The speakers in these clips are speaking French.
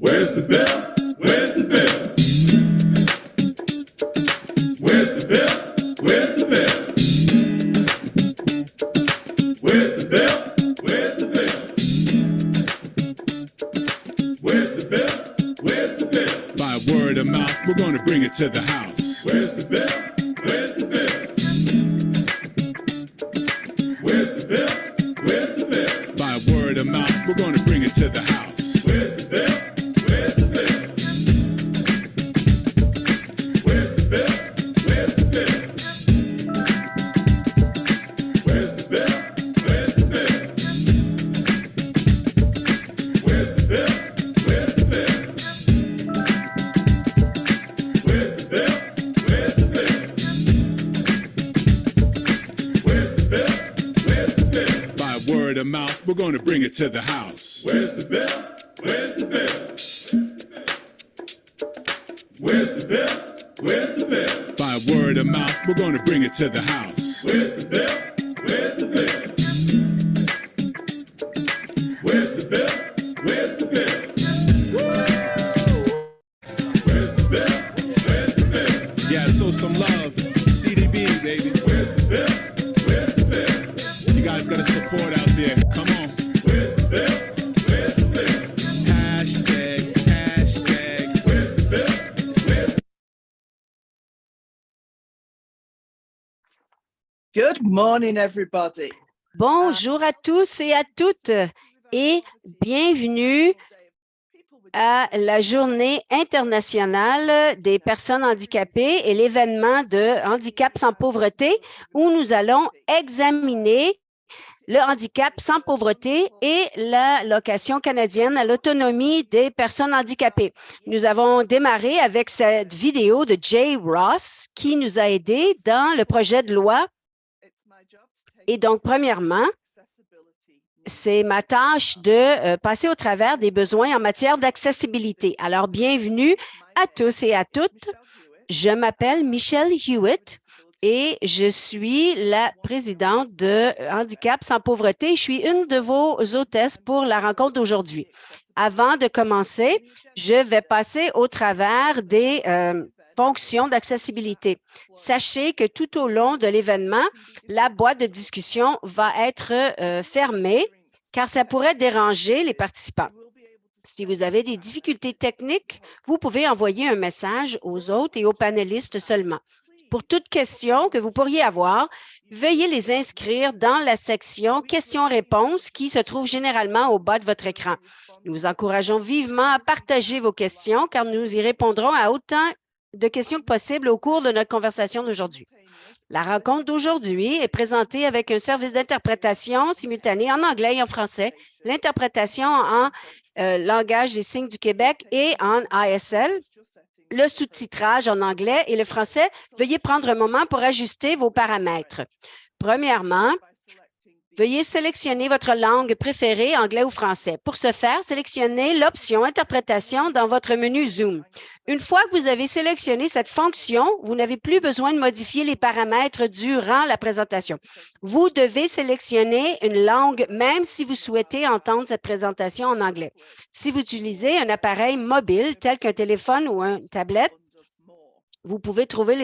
Where's the bell? Where's the bell? Where's the bell? Where's the bell? Where's the bell? Where's the bell? Where's the bell? Where's the bell? By word of mouth, we're gonna bring it to the house. Where's the bell? Where's the bell? Where's the bell? Where's the bell? By word of mouth, we're gonna bring it to the house. Where's the bell? Where's the bell? Where's the bell? Where's the bell? Where's the bell? Where's the bell? Where's the bell? Where's the bell? Where's the bell? Where's the bell? Where's the bell? Where's the bell? By word of mouth, we're gonna bring it to the house. Where's the bell? Where's the bell? Where's the bell? Where's the bell? By word of mouth, we're gonna bring it to the house. Where's the bell? Where's the bell? Where's the bell? Where's the bell? Where's the bell? Where's the bell? Yeah, so some love. CDB, baby. Where's the bell? Where's the bell? You guys gotta support out there. Come on. Where's the bell? Where's the bell? Hashtag, hashtag. Where's the bell? Where's the Good morning, everybody. Bonjour à tous et à toutes et bienvenue à la Journée internationale des personnes handicapées et l'événement de Handicap sans pauvreté où nous allons examiner le handicap sans pauvreté et la location canadienne à l'autonomie des personnes handicapées. Nous avons démarré avec cette vidéo de Jay Ross qui nous a aidés dans le projet de loi. Et donc, premièrement, c'est ma tâche de passer au travers des besoins en matière d'accessibilité. Alors, bienvenue à tous et à toutes. Je m'appelle Michelle Hewitt et je suis la présidente de Handicap sans pauvreté. Je suis une de vos hôtesses pour la rencontre d'aujourd'hui. Avant de commencer, je vais passer au travers des fonctions d'accessibilité. Sachez que tout au long de l'événement, la boîte de discussion va être fermée car ça pourrait déranger les participants. Si vous avez des difficultés techniques, vous pouvez envoyer un message aux autres et aux panélistes seulement. Pour toute question que vous pourriez avoir, veuillez les inscrire dans la section questions-réponses qui se trouve généralement au bas de votre écran. Nous vous encourageons vivement à partager vos questions car nous y répondrons à autant de questions que possible au cours de notre conversation d'aujourd'hui. La rencontre d'aujourd'hui est présentée avec un service d'interprétation simultanée en anglais et en français, l'interprétation en langage des signes du Québec et en ASL, le sous-titrage en anglais et le français. Veuillez prendre un moment pour ajuster vos paramètres. Premièrement, veuillez sélectionner votre langue préférée, anglais ou français. Pour ce faire, sélectionnez l'option Interprétation dans votre menu Zoom. Une fois que vous avez sélectionné cette fonction, vous n'avez plus besoin de modifier les paramètres durant la présentation. Vous devez sélectionner une langue même si vous souhaitez entendre cette présentation en anglais. Si vous utilisez un appareil mobile tel qu'un téléphone ou une tablette, vous pouvez trouver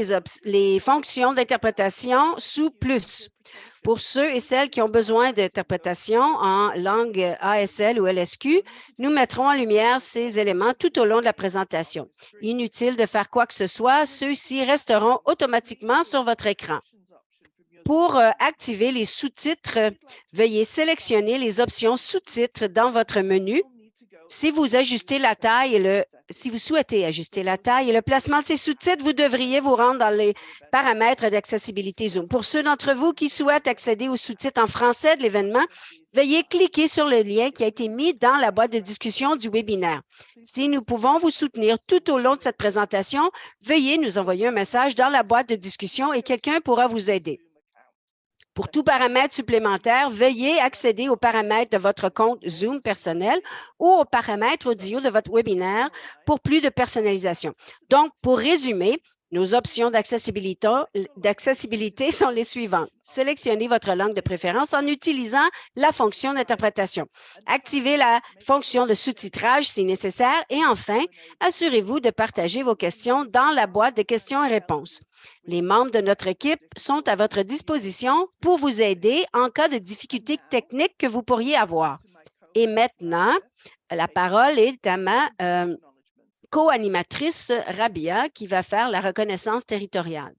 les fonctions d'interprétation sous plus. Pour ceux et celles qui ont besoin d'interprétation en langue ASL ou LSQ, nous mettrons en lumière ces éléments tout au long de la présentation. Inutile de faire quoi que ce soit, ceux-ci resteront automatiquement sur votre écran. Pour activer les sous-titres, veuillez sélectionner les options sous-titres dans votre menu. Si vous souhaitez ajuster la taille et le placement de ces sous-titres, vous devriez vous rendre dans les paramètres d'accessibilité Zoom. Pour ceux d'entre vous qui souhaitent accéder aux sous-titres en français de l'événement, veuillez cliquer sur le lien qui a été mis dans la boîte de discussion du webinaire. Si nous pouvons vous soutenir tout au long de cette présentation, veuillez nous envoyer un message dans la boîte de discussion et quelqu'un pourra vous aider. Pour tout paramètre supplémentaire, veuillez accéder aux paramètres de votre compte Zoom personnel ou aux paramètres audio de votre webinaire pour plus de personnalisation. Donc, pour résumer, Nos options d'accessibilité sont les suivantes. Sélectionnez votre langue de préférence en utilisant la fonction d'interprétation. Activez la fonction de sous-titrage si nécessaire et enfin, assurez-vous de partager vos questions dans la boîte de questions et réponses. Les membres de notre équipe sont à votre disposition pour vous aider en cas de difficultés techniques que vous pourriez avoir. Et maintenant, la parole est à ma co-animatrice Rabia qui va faire la reconnaissance territoriale.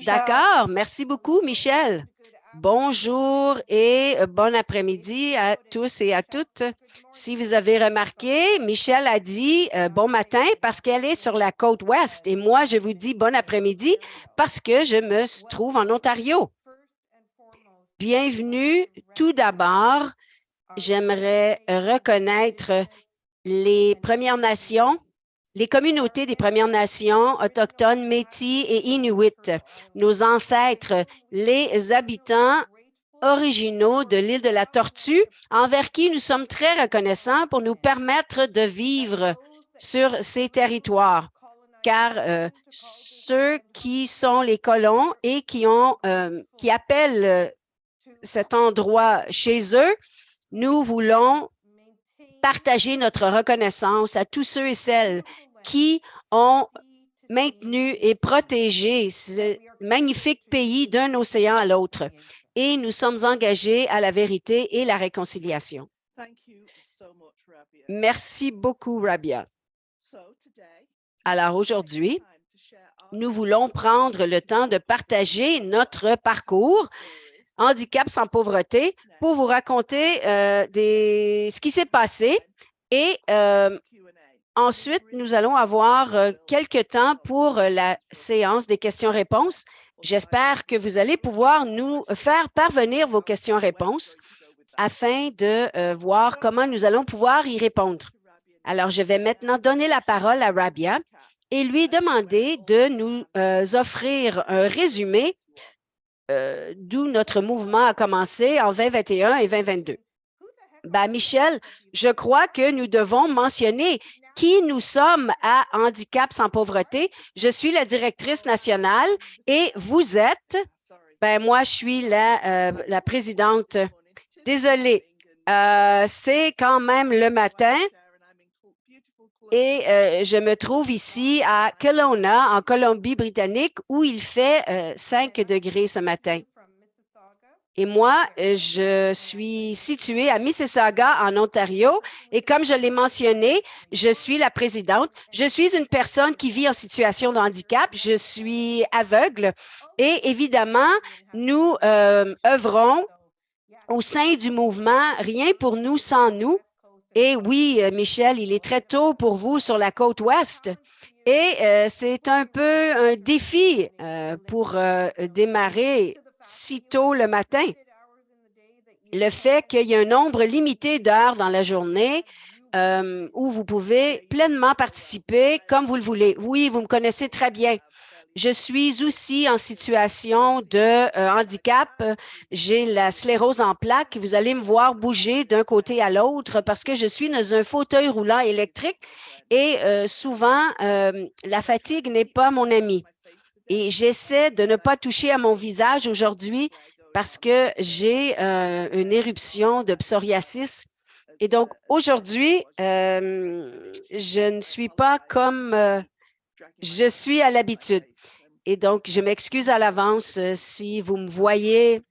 D'accord, merci beaucoup, Michel. Bonjour et bon après-midi à tous et à toutes. Si vous avez remarqué, Michel a dit bon matin parce qu'elle est sur la côte ouest et moi, je vous dis bon après-midi parce que je me trouve en Ontario. Bienvenue. Tout d'abord, j'aimerais reconnaître les Premières Nations, les communautés des Premières Nations autochtones, Métis et Inuits, nos ancêtres, les habitants originaux de l'île de la Tortue, envers qui nous sommes très reconnaissants pour nous permettre de vivre sur ces territoires, car ceux qui sont les colons et qui appellent cet endroit chez eux, nous voulons partager notre reconnaissance à tous ceux et celles qui ont maintenu et protégé ce magnifique pays d'un océan à l'autre. Et nous sommes engagés à la vérité et la réconciliation. Merci beaucoup, Rabia. Alors aujourd'hui, nous voulons prendre le temps de partager notre parcours Handicap sans pauvreté pour vous raconter ce qui s'est passé et ensuite, nous allons avoir quelques temps pour la séance des questions-réponses. J'espère que vous allez pouvoir nous faire parvenir vos questions-réponses afin de voir comment nous allons pouvoir y répondre. Alors, je vais maintenant donner la parole à Rabia et lui demander de nous offrir un résumé d'où notre mouvement a commencé en 2021 et 2022. Michel, je crois que nous devons mentionner qui nous sommes à Handicap sans pauvreté. Je suis la directrice nationale et vous êtes, moi, je suis la présidente. Désolée, c'est quand même le matin et je me trouve ici à Kelowna, en Colombie-Britannique, où il fait 5 degrés ce matin. Et moi, je suis située à Mississauga, en Ontario, et comme je l'ai mentionné, je suis la présidente. Je suis une personne qui vit en situation de handicap. Je suis aveugle et évidemment, nous œuvrons au sein du mouvement « Rien pour nous sans nous ». Et oui, Michel, il est très tôt pour vous sur la côte ouest. Et c'est un peu un défi pour démarrer si tôt le matin. Le fait qu'il y a un nombre limité d'heures dans la journée où vous pouvez pleinement participer comme vous le voulez. Oui, vous me connaissez très bien. Je suis aussi en situation de handicap. J'ai la sclérose en plaques. Vous allez me voir bouger d'un côté à l'autre parce que je suis dans un fauteuil roulant électrique et souvent, la fatigue n'est pas mon ami. Et j'essaie de ne pas toucher à mon visage aujourd'hui parce que j'ai une éruption de psoriasis. Et donc, aujourd'hui, je ne suis pas comme je suis à l'habitude. Et donc, je m'excuse à l'avance si vous me voyez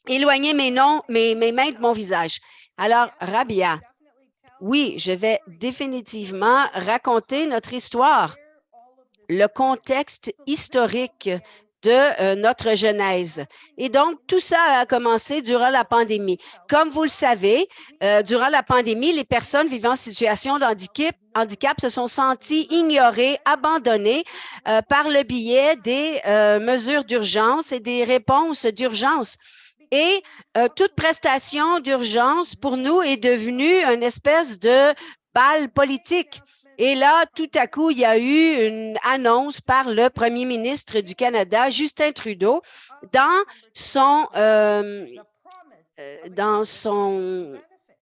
éloigner mes mains de mon visage. Alors, Rabia, oui, je vais définitivement raconter notre histoire, le contexte historique de notre genèse. Et donc, tout ça a commencé durant la pandémie. Comme vous le savez, durant la pandémie, les personnes vivant en situation de handicap se sont senties ignorées, abandonnées par le biais des mesures d'urgence et des réponses d'urgence. Et toute prestation d'urgence, pour nous, est devenue une espèce de balle politique. Et là, tout à coup, il y a eu une annonce par le premier ministre du Canada, Justin Trudeau, dans son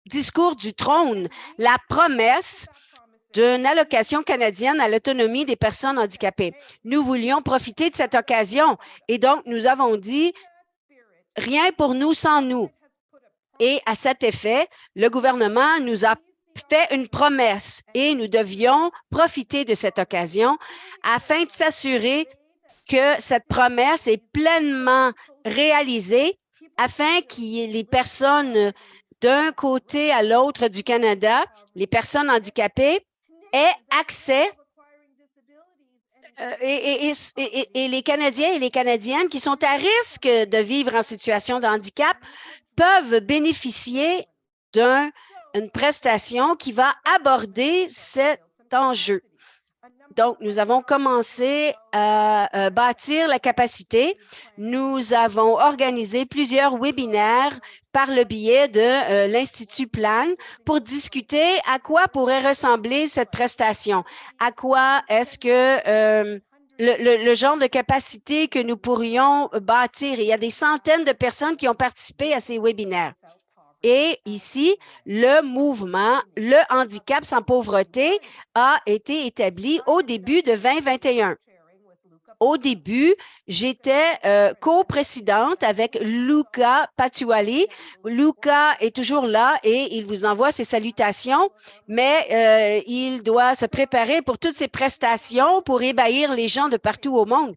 discours du trône la promesse d'une allocation canadienne à l'autonomie des personnes handicapées. Nous voulions profiter de cette occasion et donc nous avons dit « rien pour nous sans nous ». Et à cet effet, le gouvernement nous a fait une promesse et nous devions profiter de cette occasion afin de s'assurer que cette promesse est pleinement réalisée afin que les personnes d'un côté à l'autre du Canada, les personnes handicapées, aient accès et les Canadiens et les Canadiennes qui sont à risque de vivre en situation de handicap peuvent bénéficier d'une prestation qui va aborder cet enjeu. Donc, nous avons commencé à bâtir la capacité. Nous avons organisé plusieurs webinaires par le biais de l'Institut Plan pour discuter à quoi pourrait ressembler cette prestation, à quoi est-ce que le genre de capacité que nous pourrions bâtir. Il y a des centaines de personnes qui ont participé à ces webinaires. Et ici, le mouvement Le handicap sans pauvreté a été établi au début de 2021. Au début, j'étais coprésidente avec Luca Patuali. Luca est toujours là et il vous envoie ses salutations, mais il doit se préparer pour toutes ses prestations pour ébahir les gens de partout au monde.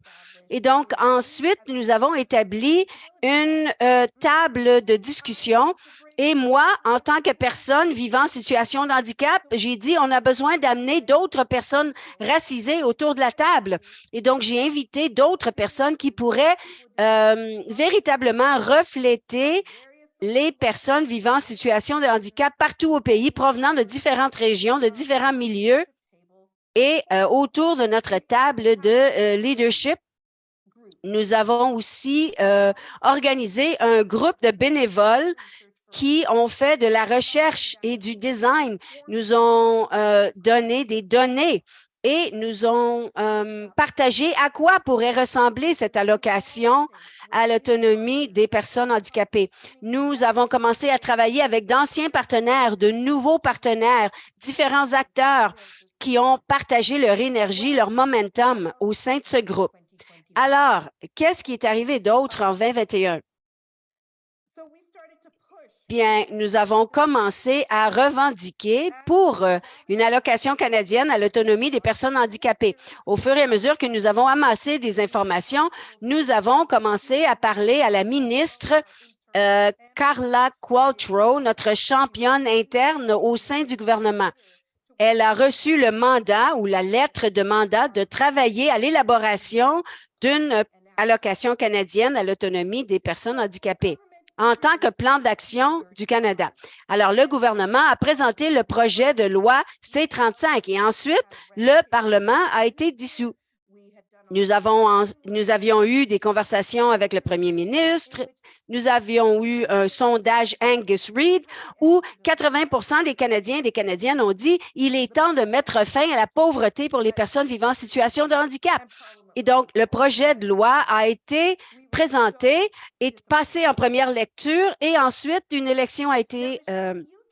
Et donc, ensuite, nous avons établi une table de discussion. Et moi, en tant que personne vivant en situation de handicap, j'ai dit on a besoin d'amener d'autres personnes racisées autour de la table. Et donc, j'ai invité d'autres personnes qui pourraient véritablement refléter les personnes vivant en situation de handicap partout au pays, provenant de différentes régions, de différents milieux. Et autour de notre table de leadership, nous avons aussi organisé un groupe de bénévoles qui ont fait de la recherche et du design, nous ont donné des données et nous ont partagé à quoi pourrait ressembler cette allocation à l'autonomie des personnes handicapées. Nous avons commencé à travailler avec d'anciens partenaires, de nouveaux partenaires, différents acteurs qui ont partagé leur énergie, leur momentum au sein de ce groupe. Alors, qu'est-ce qui est arrivé d'autre en 2021? Bien, nous avons commencé à revendiquer pour une allocation canadienne à l'autonomie des personnes handicapées. Au fur et à mesure que nous avons amassé des informations, nous avons commencé à parler à la ministre Carla Qualtrough, notre championne interne au sein du gouvernement. Elle a reçu le mandat ou la lettre de mandat de travailler à l'élaboration d'une allocation canadienne à l'autonomie des personnes handicapées en tant que plan d'action du Canada. Alors, le gouvernement a présenté le projet de loi C-35 et ensuite, le Parlement a été dissous. Nous avions eu des conversations avec le premier ministre. Nous avions eu un sondage Angus Reid où 80% des Canadiens et des Canadiennes ont dit « Il est temps de mettre fin à la pauvreté pour les personnes vivant en situation de handicap ». Et donc, le projet de loi a été présenté et passé en première lecture et ensuite, une élection a été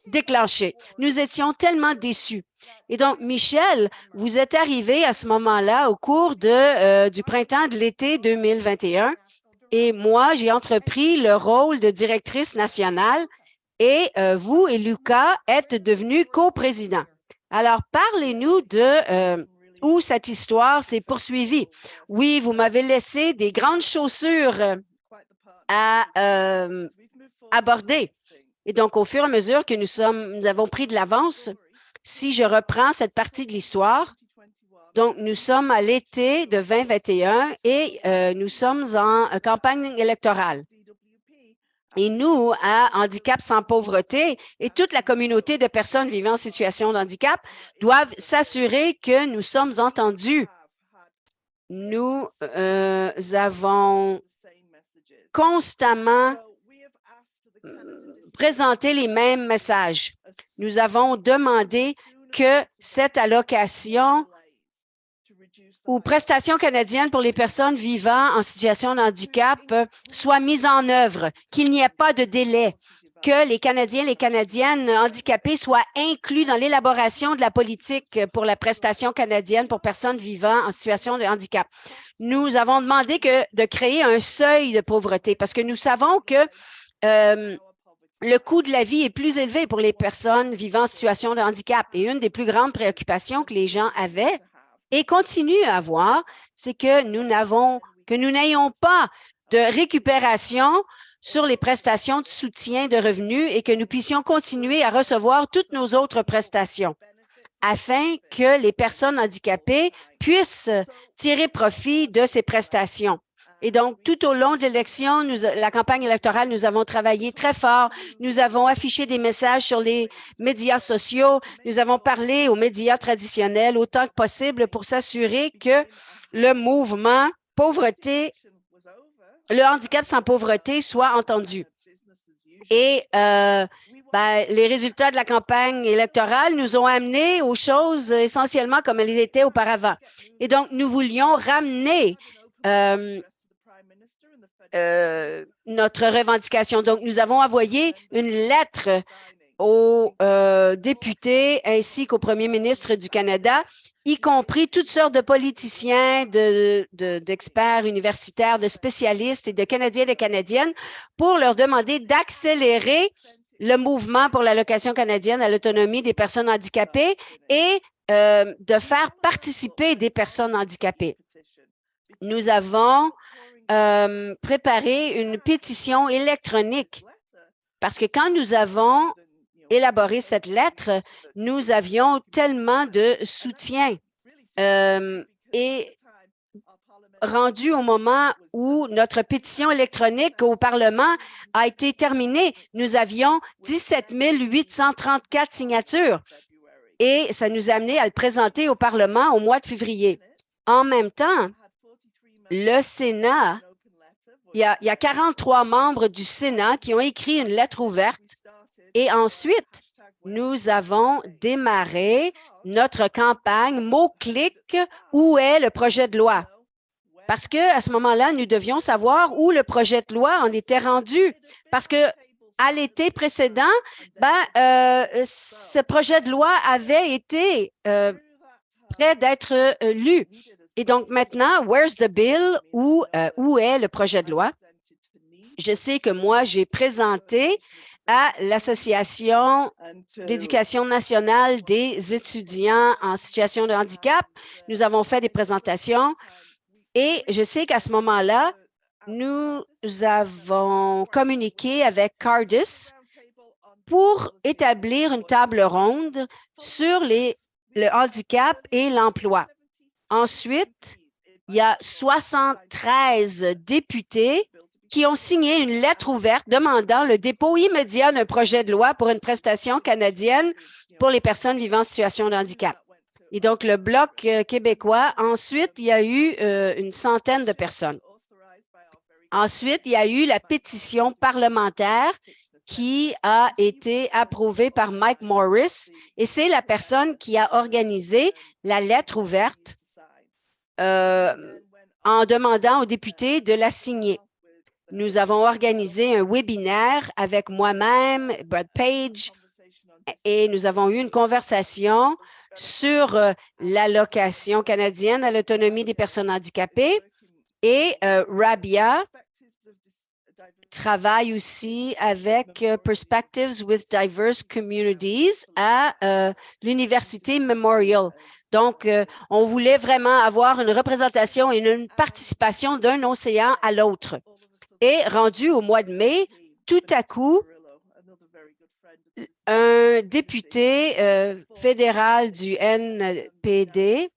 déclenchée. Nous étions tellement déçus. Et donc, Michel, vous êtes arrivé à ce moment-là au cours du printemps de l'été 2021 et moi, j'ai entrepris le rôle de directrice nationale et vous et Lucas êtes devenus coprésidents. Alors, parlez-nous de où cette histoire s'est poursuivie. Oui, vous m'avez laissé des grandes chaussures à aborder. Et donc, au fur et à mesure que nous avons pris de l'avance, si je reprends cette partie de l'histoire, donc nous sommes à l'été de 2021 et nous sommes en campagne électorale. Et nous, à Handicap sans pauvreté et toute la communauté de personnes vivant en situation de handicap doivent s'assurer que nous sommes entendus. Nous avons constamment présenté les mêmes messages. Nous avons demandé que cette allocation ou prestation canadienne pour les personnes vivant en situation de handicap soit mise en œuvre, qu'il n'y ait pas de délai que les Canadiens et les Canadiennes handicapés soient inclus dans l'élaboration de la politique pour la prestation canadienne pour personnes vivant en situation de handicap. Nous avons demandé de créer un seuil de pauvreté parce que nous savons que le coût de la vie est plus élevé pour les personnes vivant en situation de handicap. Et une des plus grandes préoccupations que les gens avaient et continuent à avoir, c'est que nous n'ayons pas de récupération sur les prestations de soutien de revenus et que nous puissions continuer à recevoir toutes nos autres prestations afin que les personnes handicapées puissent tirer profit de ces prestations. Et donc, tout au long de l'élection, la campagne électorale, nous avons travaillé très fort. Nous avons affiché des messages sur les médias sociaux. Nous avons parlé aux médias traditionnels autant que possible pour s'assurer que le mouvement pauvreté, le handicap sans pauvreté soit entendu. Et les résultats de la campagne électorale nous ont amenés aux choses essentiellement comme elles étaient auparavant. Et donc, nous voulions ramener notre revendication. Donc, nous avons envoyé une lettre aux députés ainsi qu'au premier ministre du Canada, y compris toutes sortes de politiciens, d'experts universitaires, de spécialistes et de Canadiens et de Canadiennes pour leur demander d'accélérer le mouvement pour l'allocation canadienne à l'autonomie des personnes handicapées et de faire participer des personnes handicapées. Nous avons préparé une pétition électronique parce que quand nous avons élaboré cette lettre, nous avions tellement de soutien et rendu au moment où notre pétition électronique au Parlement a été terminée, nous avions 17 834 signatures et ça nous a amené à le présenter au Parlement au mois de février. En même temps, le Sénat, il y a 43 membres du Sénat qui ont écrit une lettre ouverte et ensuite, nous avons démarré notre campagne mot-clic « Où est le projet de loi ?» Parce qu'à ce moment-là, nous devions savoir où le projet de loi en était rendu. Parce que à l'été précédent, ce projet de loi avait été prêt d'être lu. Et donc maintenant, where's the bill? Où est le projet de loi? Je sais que moi, j'ai présenté à l'Association d'éducation nationale des étudiants en situation de handicap. Nous avons fait des présentations et je sais qu'à ce moment-là, nous avons communiqué avec Cardis pour établir une table ronde sur le handicap et l'emploi. Ensuite, il y a 73 députés qui ont signé une lettre ouverte demandant le dépôt immédiat d'un projet de loi pour une prestation canadienne pour les personnes vivant en situation de handicap. Et donc, le Bloc québécois, ensuite, il y a eu une centaine de personnes. Ensuite, il y a eu la pétition parlementaire qui a été approuvée par Mike Morris et c'est la personne qui a organisé la lettre ouverte en demandant aux députés de la signer. Nous avons organisé un webinaire avec moi-même, Brad Page, et nous avons eu une conversation sur l'allocation canadienne à l'autonomie des personnes handicapées. Et Rabia travaille aussi avec Perspectives with Diverse Communities à l'Université Memorial. Donc, on voulait vraiment avoir une représentation et une participation d'un océan à l'autre. Et rendu au mois de mai, tout à coup, un député fédéral du NPD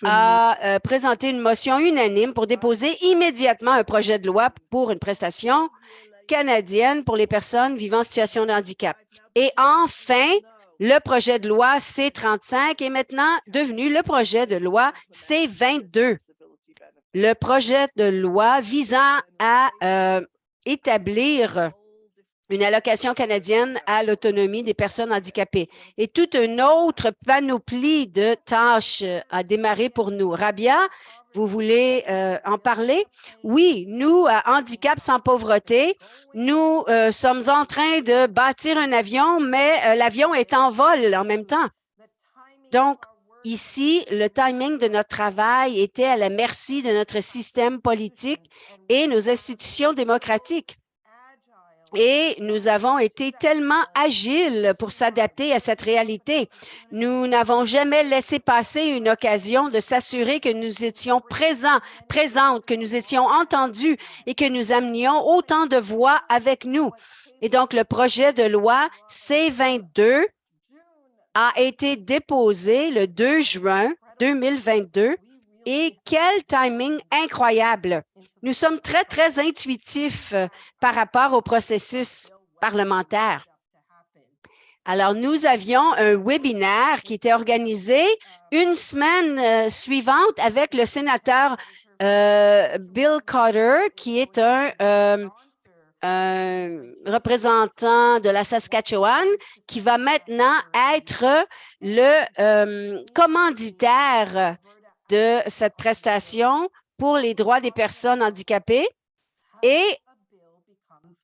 a présenté une motion unanime pour déposer immédiatement un projet de loi pour une prestation canadienne pour les personnes vivant en situation de handicap. Et enfin, le projet de loi C-35 est maintenant devenu le projet de loi C-22. Le projet de loi visant à établir une allocation canadienne à l'autonomie des personnes handicapées. Et toute une autre panoplie de tâches a démarré pour nous. Rabia Vous voulez en parler? Oui, nous, à Handicap sans pauvreté, nous sommes en train de bâtir un avion, mais l'avion est en vol en même temps. Donc, ici, le timing de notre travail était à la merci de notre système politique et nos institutions démocratiques. Et nous avons été tellement agiles pour s'adapter à cette réalité. Nous n'avons jamais laissé passer une occasion de s'assurer que nous étions présentes, que nous étions entendus et que nous amenions autant de voix avec nous. Et donc, le projet de loi C-22 a été déposé le 2 juin 2022. Et quel timing incroyable! Nous sommes très, très intuitifs par rapport au processus parlementaire. Alors, nous avions un webinaire qui était organisé une semaine suivante avec le sénateur Bill Cotter, qui est un représentant de la Saskatchewan, qui va maintenant être le commanditaire de cette prestation pour les droits des personnes handicapées et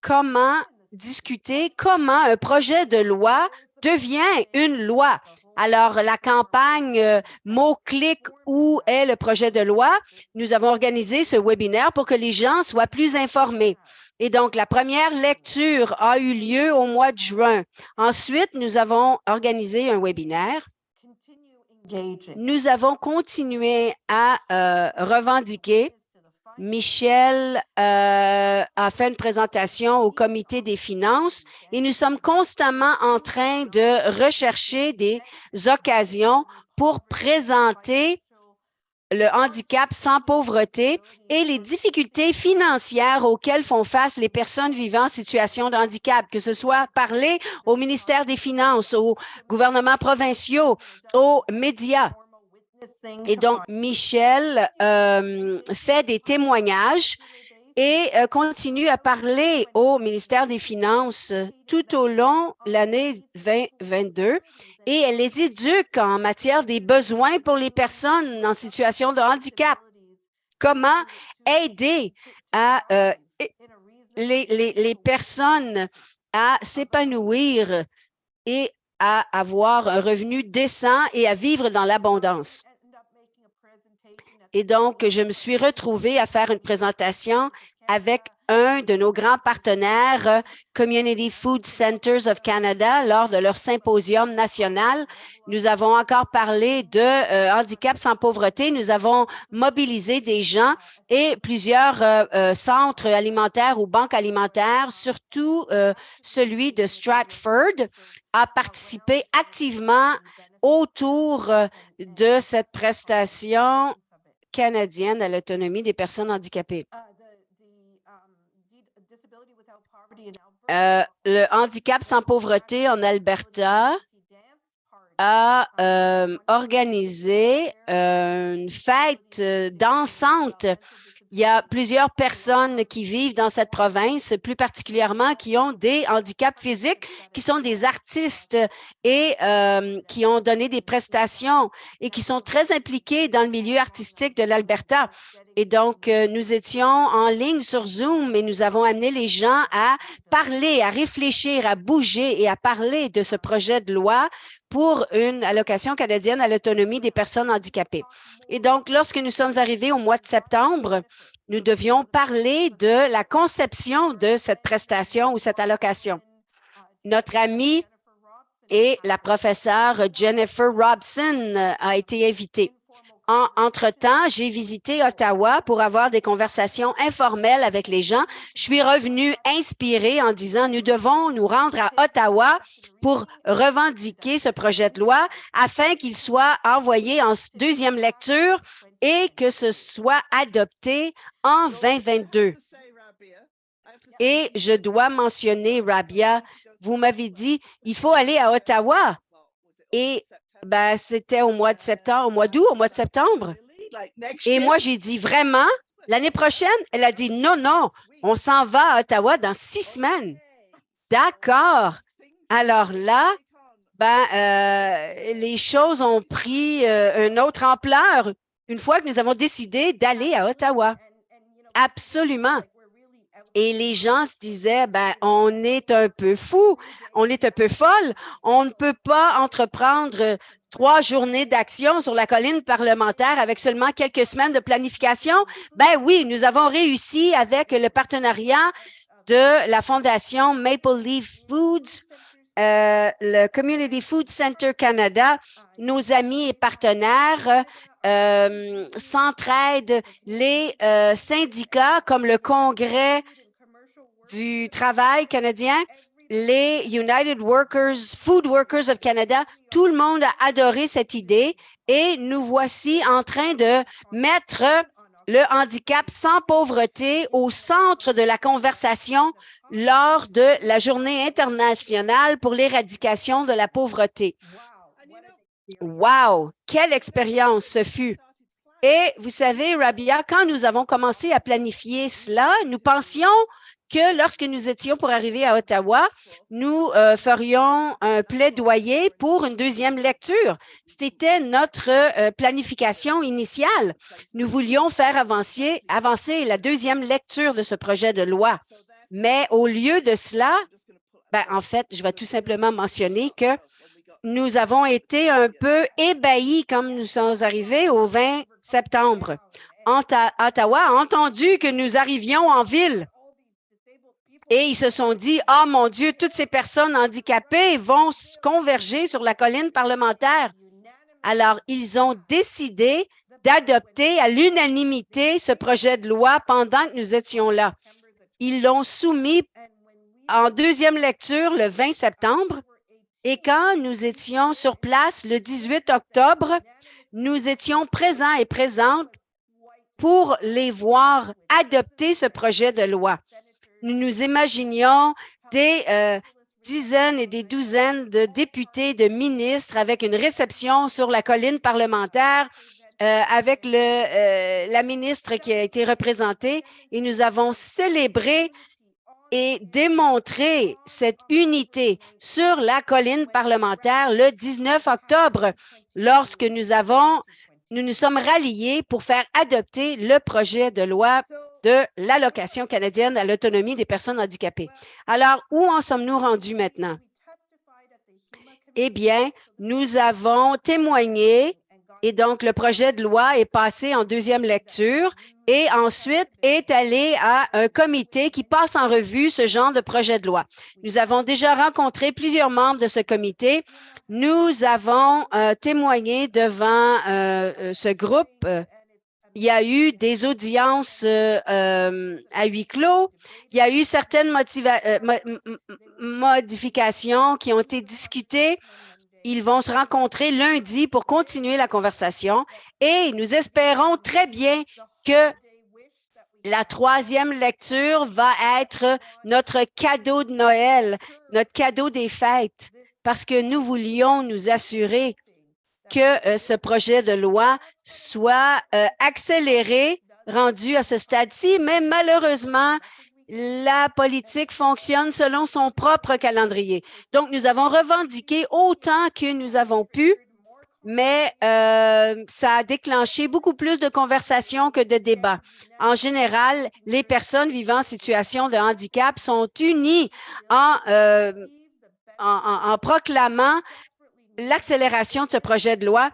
comment discuter comment un projet de loi devient une loi. Alors, la campagne mot-clic où est le projet de loi, nous avons organisé ce webinaire pour que les gens soient plus informés. Et donc, la première lecture a eu lieu au mois de juin. Ensuite, nous avons organisé un webinaire. Nous avons continué à revendiquer. Michel a fait une présentation au comité des finances et nous sommes constamment en train de rechercher des occasions pour présenter le handicap sans pauvreté et les difficultés financières auxquelles font face les personnes vivant en situation de handicap, que ce soit parler au ministère des Finances, aux gouvernements provinciaux, aux médias. Et donc, Michel fait des témoignages et continue à parler au ministère des Finances tout au long de l'année 2022. Et elle les éduque en matière des besoins pour les personnes en situation de handicap. Comment aider à les personnes à s'épanouir et à avoir un revenu décent et à vivre dans l'abondance. Et donc, je me suis retrouvée à faire une présentation avec un de nos grands partenaires, Community Food Centers of Canada, lors de leur symposium national. Nous avons encore parlé de handicap sans pauvreté. Nous avons mobilisé des gens et plusieurs centres alimentaires ou banques alimentaires, surtout celui de Stratford, a participé activement autour de cette prestation canadienne à l'autonomie des personnes handicapées. Le handicap sans pauvreté en Alberta a organisé une fête dansante. Il y a plusieurs personnes qui vivent dans cette province, plus particulièrement qui ont des handicaps physiques, qui sont des artistes et qui ont donné des prestations et qui sont très impliqués dans le milieu artistique de l'Alberta. Et donc, nous étions en ligne sur Zoom et nous avons amené les gens à parler, à réfléchir, à bouger et à parler de ce projet de loi pour une allocation canadienne à l'autonomie des personnes handicapées. Et donc, lorsque nous sommes arrivés au mois de septembre, nous devions parler de la conception de cette prestation ou cette allocation. Notre amie et la professeure Jennifer Robson a été invitée. Entre-temps, j'ai visité Ottawa pour avoir des conversations informelles avec les gens. Je suis revenue inspirée en disant, nous devons nous rendre à Ottawa pour revendiquer ce projet de loi afin qu'il soit envoyé en deuxième lecture et que ce soit adopté en 2022. Et je dois mentionner, Rabia, vous m'avez dit, il faut aller à Ottawa. Et ben, c'était au mois de septembre, au mois d'août, au mois de septembre. Et moi, j'ai dit vraiment, l'année prochaine? Elle a dit non, non, on s'en va à Ottawa dans 6 semaines. D'accord. Alors là, ben, les choses ont pris une autre ampleur, une fois que nous avons décidé d'aller à Ottawa. Absolument. Et les gens se disaient, ben, on est un peu fou, on est un peu folle, on ne peut pas entreprendre 3 journées d'action sur la colline parlementaire avec seulement quelques semaines de planification. Ben oui, nous avons réussi avec le partenariat de la Fondation Maple Leaf Foods, le Community Food Center Canada, nos amis et partenaires s'entraident, les syndicats comme le Congrès du travail canadien, les United Workers, Food Workers of Canada, tout le monde a adoré cette idée et nous voici en train de mettre le handicap sans pauvreté au centre de la conversation lors de la Journée internationale pour l'éradication de la pauvreté. Wow! Quelle expérience ce fut! Et vous savez, Rabia, quand nous avons commencé à planifier cela, nous pensions que lorsque nous étions pour arriver à Ottawa, nous ferions un plaidoyer pour une deuxième lecture. C'était notre planification initiale. Nous voulions faire avancer la deuxième lecture de ce projet de loi. Mais au lieu de cela, ben, en fait, je vais tout simplement mentionner que nous avons été un peu ébahis quand nous sommes arrivés au 20 septembre. Ottawa a entendu que nous arrivions en ville. Et ils se sont dit, « Ah, mon Dieu, toutes ces personnes handicapées vont converger sur la colline parlementaire. » Alors, ils ont décidé d'adopter à l'unanimité ce projet de loi pendant que nous étions là. Ils l'ont soumis en deuxième lecture le 20 septembre. Et quand nous étions sur place le 18 octobre, nous étions présents et présentes pour les voir adopter ce projet de loi. Nous nous imaginions des dizaines et des douzaines de députés, de ministres avec une réception sur la colline parlementaire avec la ministre qui a été représentée et nous avons célébré et démontré cette unité sur la colline parlementaire le 19 octobre lorsque nous nous sommes ralliés pour faire adopter le projet de loi de l'allocation canadienne à l'autonomie des personnes handicapées. Alors, où en sommes-nous rendus maintenant? Eh bien, nous avons témoigné et donc le projet de loi est passé en deuxième lecture et ensuite est allé à un comité qui passe en revue ce genre de projet de loi. Nous avons déjà rencontré plusieurs membres de ce comité. Nous avons témoigné devant ce groupe. Il y a eu des audiences à huis clos. Il y a eu certaines modifications qui ont été discutées. Ils vont se rencontrer lundi pour continuer la conversation et nous espérons très bien que la troisième lecture va être notre cadeau de Noël, notre cadeau des fêtes, parce que nous voulions nous assurer que ce projet de loi soit accéléré, rendu à ce stade-ci, mais malheureusement, la politique fonctionne selon son propre calendrier. Donc, nous avons revendiqué autant que nous avons pu, mais ça a déclenché beaucoup plus de conversations que de débats. En général, les personnes vivant en situation de handicap sont unies en proclamant l'accélération de ce projet de loi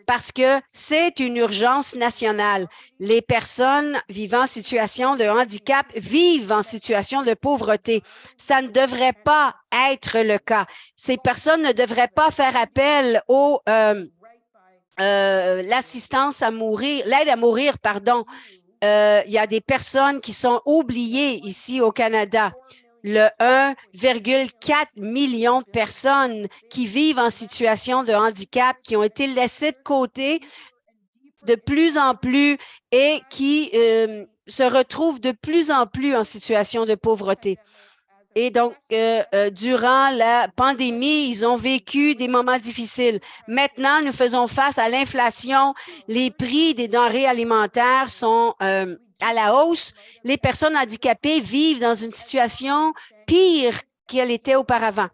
parce que c'est une urgence nationale. Les personnes vivant en situation de handicap vivent en situation de pauvreté. Ça ne devrait pas être le cas. Ces personnes ne devraient pas faire appel l'assistance à mourir, l'aide à mourir, pardon. Il y a des personnes qui sont oubliées ici au Canada. Le 1,4 million de personnes qui vivent en situation de handicap, qui ont été laissées de côté de plus en plus et qui se retrouvent de plus en plus en situation de pauvreté. Et donc, durant la pandémie, ils ont vécu des moments difficiles. Maintenant, nous faisons face à l'inflation. Les prix des denrées alimentaires sont à la hausse. Les personnes handicapées vivent dans une situation pire qu'elle était auparavant.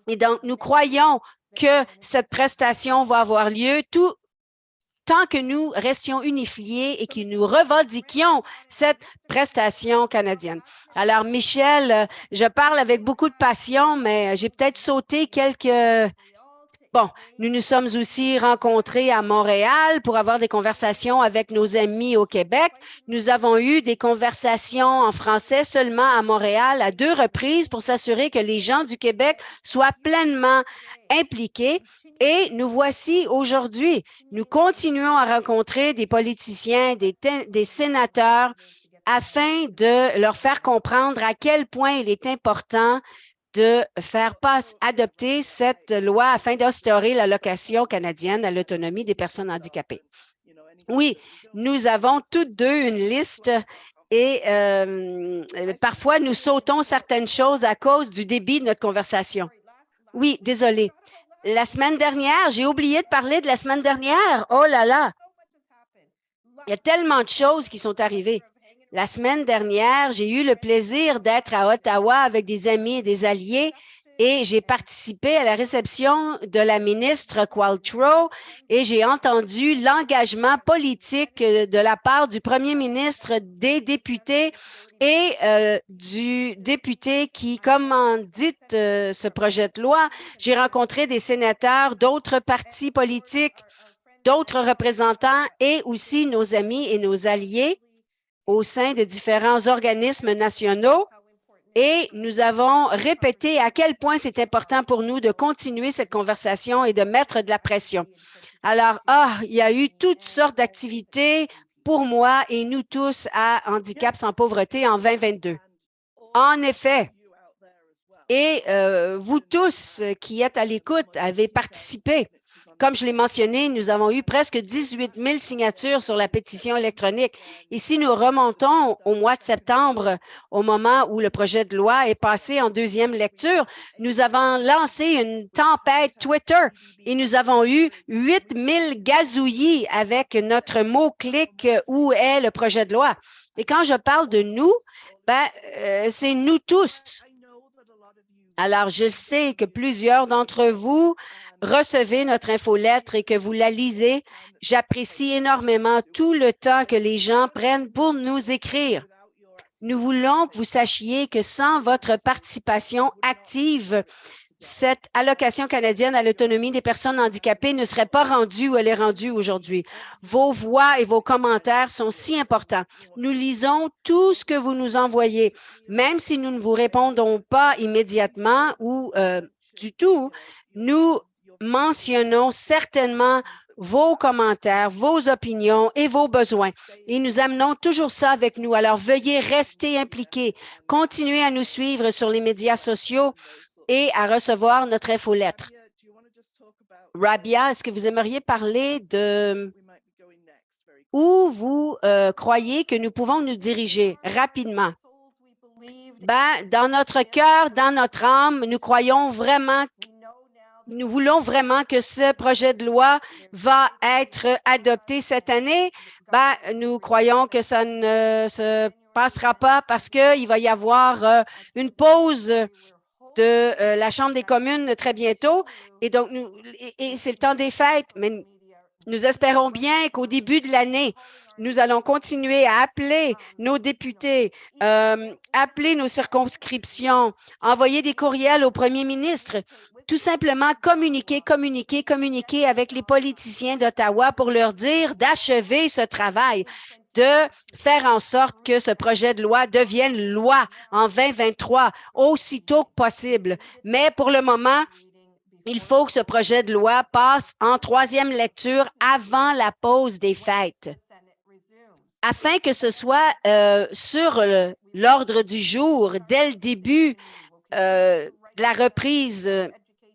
Et donc, nous croyons que cette prestation va avoir lieu tout tant que nous restions unifiés et que nous revendiquions cette prestation canadienne. Alors, Michel, je parle avec beaucoup de passion, mais j'ai peut-être sauté quelques... Bon, nous nous sommes aussi rencontrés à Montréal pour avoir des conversations avec nos amis au Québec. Nous avons eu des conversations en français seulement à Montréal à 2 reprises pour s'assurer que les gens du Québec soient pleinement impliqués. Et nous voici aujourd'hui. Nous continuons à rencontrer des politiciens, des sénateurs afin de leur faire comprendre à quel point il est important de faire adopter cette loi afin d'instaurer l'allocation canadienne à l'autonomie des personnes handicapées. Oui, nous avons toutes deux une liste et parfois nous sautons certaines choses à cause du débit de notre conversation. Oui, désolé. La semaine dernière, j'ai oublié de parler de la semaine dernière. Oh là là! Il y a tellement de choses qui sont arrivées. La semaine dernière, j'ai eu le plaisir d'être à Ottawa avec des amis et des alliés et j'ai participé à la réception de la ministre Qualtrough et j'ai entendu l'engagement politique de la part du premier ministre, des députés et du député qui commandite ce projet de loi. J'ai rencontré des sénateurs d'autres partis politiques, d'autres représentants et aussi nos amis et nos alliés au sein de différents organismes nationaux et nous avons répété à quel point c'est important pour nous de continuer cette conversation et de mettre de la pression. Alors, il y a eu toutes sortes d'activités pour moi et nous tous à Handicap sans pauvreté en 2022. En effet, et vous tous qui êtes à l'écoute avez participé. Comme je l'ai mentionné, nous avons eu presque 18 000 signatures sur la pétition électronique. Et si nous remontons au mois de septembre, au moment où le projet de loi est passé en 2e lecture, nous avons lancé une tempête Twitter et nous avons eu 8 000 gazouillis avec notre mot-clic « Où est le projet de loi ?» Et quand je parle de nous, c'est nous tous. Alors, je sais que plusieurs d'entre vous recevez notre infolettre et que vous la lisez. J'apprécie énormément tout le temps que les gens prennent pour nous écrire. Nous voulons que vous sachiez que sans votre participation active, cette allocation canadienne à l'autonomie des personnes handicapées ne serait pas rendue où elle est rendue aujourd'hui. Vos voix et vos commentaires sont si importants. Nous lisons tout ce que vous nous envoyez, même si nous ne vous répondons pas immédiatement ou du tout. Nous mentionnons certainement vos commentaires, vos opinions et vos besoins. Et nous amenons toujours ça avec nous. Alors, veuillez rester impliqués. Continuez à nous suivre sur les médias sociaux et à recevoir notre infolettre. Rabia, est-ce que vous aimeriez parler de où vous croyez que nous pouvons nous diriger rapidement? Dans notre cœur, dans notre âme, nous croyons vraiment, nous voulons vraiment que ce projet de loi va être adopté cette année. Nous croyons que ça ne se passera pas parce qu'il va y avoir une pause de la Chambre des communes très bientôt. Et donc, c'est le temps des fêtes, mais nous espérons bien qu'au début de l'année, nous allons continuer à appeler nos députés, appeler nos circonscriptions, envoyer des courriels au premier ministre, tout simplement communiquer avec les politiciens d'Ottawa pour leur dire d'achever ce travail, de faire en sorte que ce projet de loi devienne loi en 2023, aussitôt que possible. Mais pour le moment, il faut que ce projet de loi passe en 3e lecture avant la pause des fêtes, afin que ce soit sur l'ordre du jour dès le début de la reprise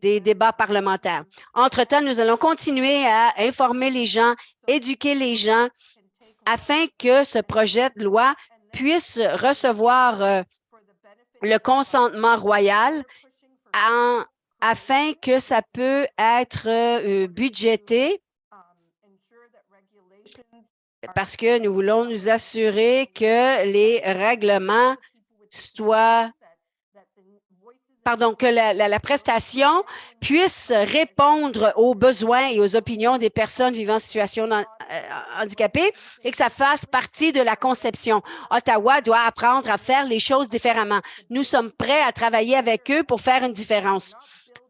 des débats parlementaires. Entre-temps, nous allons continuer à informer les gens, éduquer les gens, afin que ce projet de loi puisse recevoir le consentement royal afin que ça peut être budgété parce que nous voulons nous assurer que les règlements soient pardon, que la prestation puisse répondre aux besoins et aux opinions des personnes vivant en situation handicapée et que ça fasse partie de la conception. Ottawa doit apprendre à faire les choses différemment. Nous sommes prêts à travailler avec eux pour faire une différence.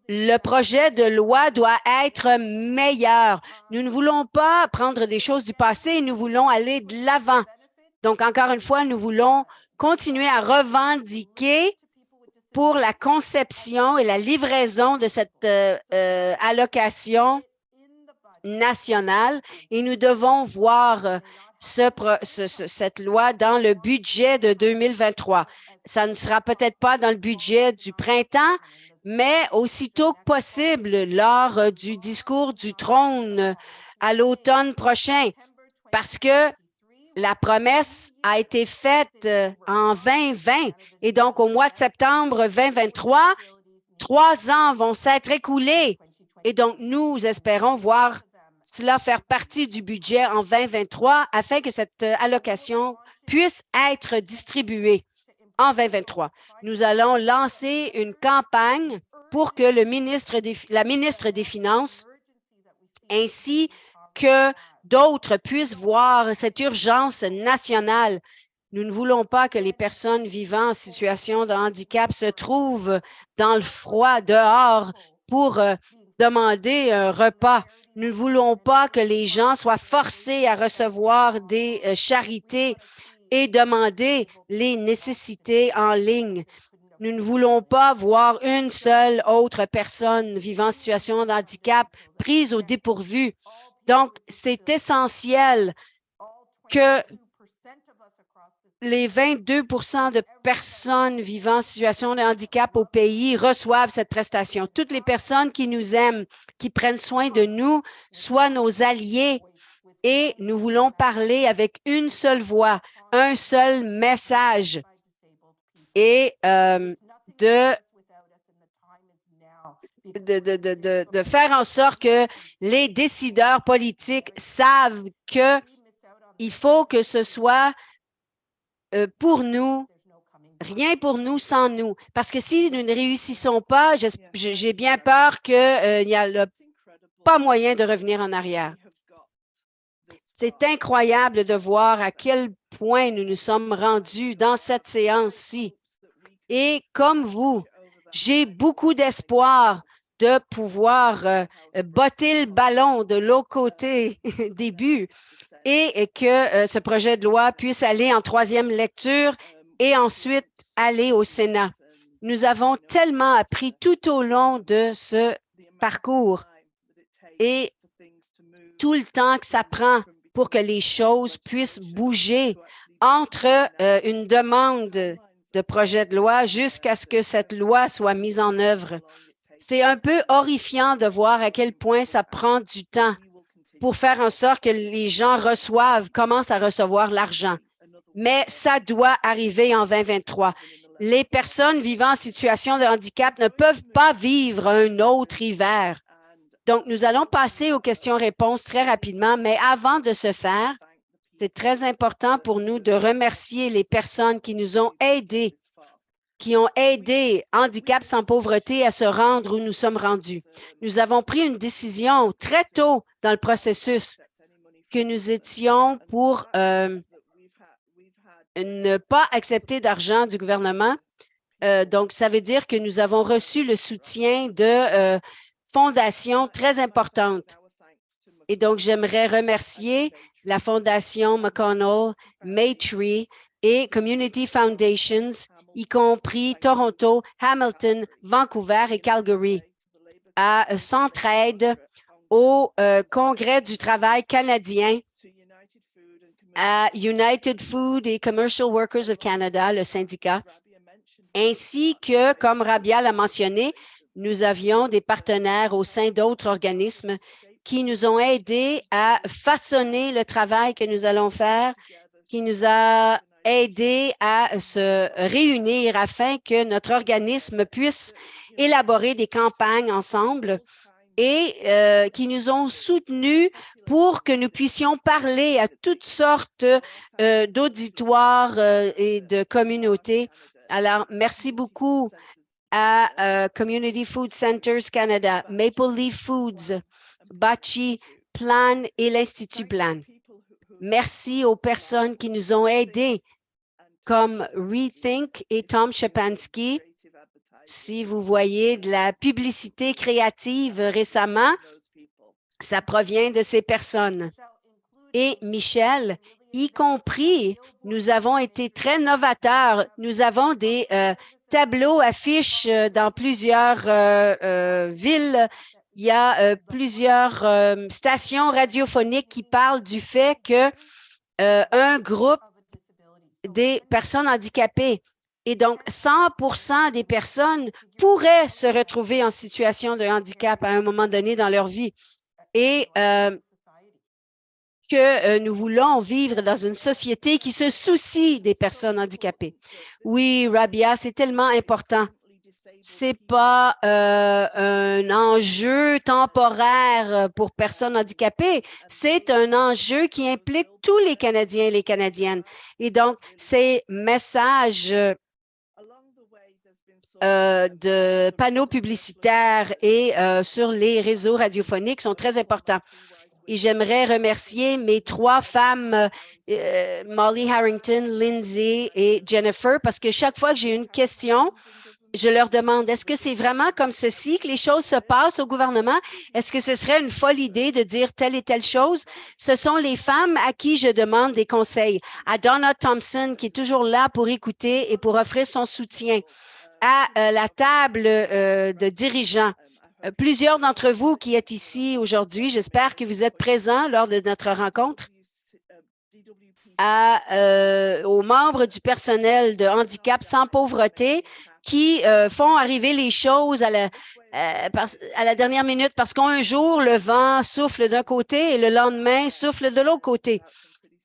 Le projet de loi doit être meilleur. Nous ne voulons pas prendre des choses du passé, nous voulons aller de l'avant. Donc, encore une fois, nous voulons continuer à revendiquer pour la conception et la livraison de cette allocation nationale et nous devons voir cette loi dans le budget de 2023. Ça ne sera peut-être pas dans le budget du printemps, mais aussitôt que possible lors du discours du trône à l'automne prochain, parce que la promesse a été faite en 2020 et donc au mois de septembre 2023, 3 ans vont s'être écoulés et donc nous espérons voir cela faire partie du budget en 2023 afin que cette allocation puisse être distribuée en 2023. Nous allons lancer une campagne pour que la ministre des Finances ainsi que d'autres puissent voir cette urgence nationale. Nous ne voulons pas que les personnes vivant en situation de handicap se trouvent dans le froid dehors pour demander un repas. Nous ne voulons pas que les gens soient forcés à recevoir des charités et demander les nécessités en ligne. Nous ne voulons pas voir une seule autre personne vivant en situation de handicap prise au dépourvu. Donc, c'est essentiel que les 22 de personnes vivant en situation de handicap au pays reçoivent cette prestation. Toutes les personnes qui nous aiment, qui prennent soin de nous, soient nos alliés et nous voulons parler avec une seule voix, un seul message et de faire en sorte que les décideurs politiques savent qu'il faut que ce soit pour nous, rien pour nous sans nous. Parce que si nous ne réussissons pas, j'ai bien peur qu'il n'y a pas moyen de revenir en arrière. C'est incroyable de voir à quel point nous nous sommes rendus dans cette séance-ci. Et comme vous, j'ai beaucoup d'espoir de pouvoir botter le ballon de l'autre côté des buts et que ce projet de loi puisse aller en 3e lecture et ensuite aller au Sénat. Nous avons tellement appris tout au long de ce parcours et tout le temps que ça prend pour que les choses puissent bouger entre une demande de projet de loi jusqu'à ce que cette loi soit mise en œuvre. C'est un peu horrifiant de voir à quel point ça prend du temps pour faire en sorte que les gens commencent à recevoir l'argent. Mais ça doit arriver en 2023. Les personnes vivant en situation de handicap ne peuvent pas vivre un autre hiver. Donc, nous allons passer aux questions-réponses très rapidement, mais avant de ce faire, c'est très important pour nous de remercier les personnes qui nous ont aidés, qui ont aidé Handicap sans pauvreté à se rendre où nous sommes rendus. Nous avons pris une décision très tôt dans le processus que nous étions pour ne pas accepter d'argent du gouvernement. Donc, ça veut dire que nous avons reçu le soutien de fondations très importantes. Et donc, j'aimerais remercier la Fondation McConnell, Maytree et Community Foundations, y compris Toronto, Hamilton, Vancouver et Calgary, à Centraide, au Congrès du travail canadien, à United Food et Commercial Workers of Canada, le syndicat, ainsi que, comme Rabia l'a mentionné, nous avions des partenaires au sein d'autres organismes qui nous ont aidés à façonner le travail que nous allons faire, qui nous a aidés à se réunir afin que notre organisme puisse élaborer des campagnes ensemble et qui nous ont soutenus pour que nous puissions parler à toutes sortes d'auditoires et de communautés. Alors, merci beaucoup à Community Food Centers Canada, Maple Leaf Foods, Bachi, Plan et l'Institut Plan. Merci aux personnes qui nous ont aidés, comme Rethink et Tom Shapansky. Si vous voyez de la publicité créative récemment, ça provient de ces personnes. Et Michel, y compris, nous avons été très novateurs. Nous avons des tableaux, affiches dans plusieurs villes. Il y a plusieurs stations radiophoniques qui parlent du fait que un groupe des personnes handicapées et donc 100% des personnes pourraient se retrouver en situation de handicap à un moment donné dans leur vie et que nous voulons vivre dans une société qui se soucie des personnes handicapées. Oui, Rabia, c'est tellement important. C'est pas un enjeu temporaire pour personnes handicapées, c'est un enjeu qui implique tous les Canadiens et les Canadiennes. Et donc, ces messages de panneaux publicitaires et sur les réseaux radiophoniques sont très importants. Et j'aimerais remercier mes 3 femmes, Molly Harrington, Lindsay et Jennifer, parce que chaque fois que j'ai une question, je leur demande, est-ce que c'est vraiment comme ceci que les choses se passent au gouvernement? Est-ce que ce serait une folle idée de dire telle et telle chose? Ce sont les femmes à qui je demande des conseils. À Donna Thompson, qui est toujours là pour écouter et pour offrir son soutien. À la table de dirigeants. Plusieurs d'entre vous qui êtes ici aujourd'hui, j'espère que vous êtes présents lors de notre rencontre. Aux membres du personnel de handicap sans pauvreté qui font arriver les choses à la dernière minute parce qu'un jour, le vent souffle d'un côté et le lendemain souffle de l'autre côté.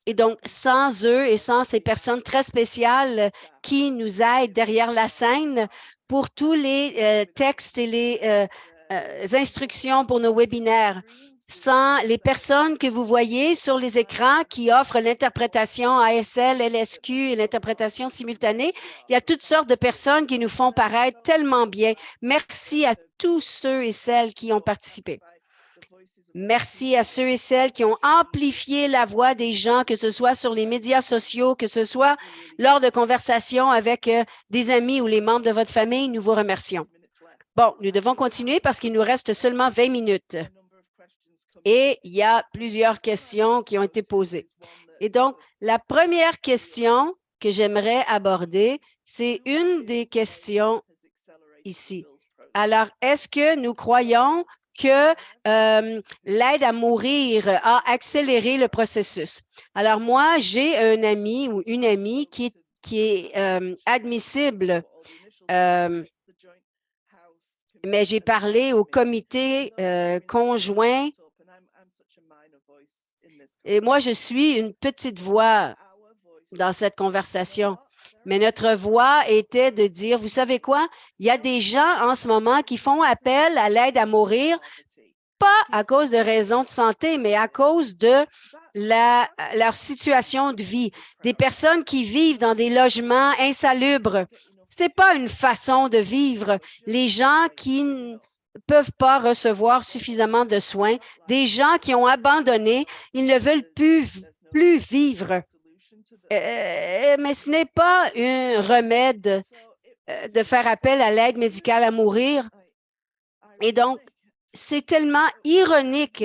Et donc, sans eux et sans ces personnes très spéciales qui nous aident derrière la scène pour tous les textes et les instructions pour nos webinaires, sans les personnes que vous voyez sur les écrans qui offrent l'interprétation ASL, LSQ et l'interprétation simultanée, il y a toutes sortes de personnes qui nous font paraître tellement bien. Merci à tous ceux et celles qui ont participé. Merci à ceux et celles qui ont amplifié la voix des gens, que ce soit sur les médias sociaux, que ce soit lors de conversations avec des amis ou les membres de votre famille. Nous vous remercions. Bon, nous devons continuer parce qu'il nous reste seulement 20 minutes. Et il y a plusieurs questions qui ont été posées. Et donc, la première question que j'aimerais aborder, c'est une des questions ici. Alors, est-ce que nous croyons que l'aide à mourir a accéléré le processus? Alors, moi, j'ai un ami ou une amie qui est admissible, mais j'ai parlé au comité conjoint et moi, je suis une petite voix dans cette conversation. Mais notre voix était de dire, vous savez quoi? Il y a des gens en ce moment qui font appel à l'aide à mourir, pas à cause de raisons de santé, mais à cause de leur situation de vie. Des personnes qui vivent dans des logements insalubres. Ce n'est pas une façon de vivre. Les gens qui ne peuvent pas recevoir suffisamment de soins, des gens qui ont abandonné, ils ne veulent plus vivre. Mais ce n'est pas un remède de faire appel à l'aide médicale à mourir. Et donc, c'est tellement ironique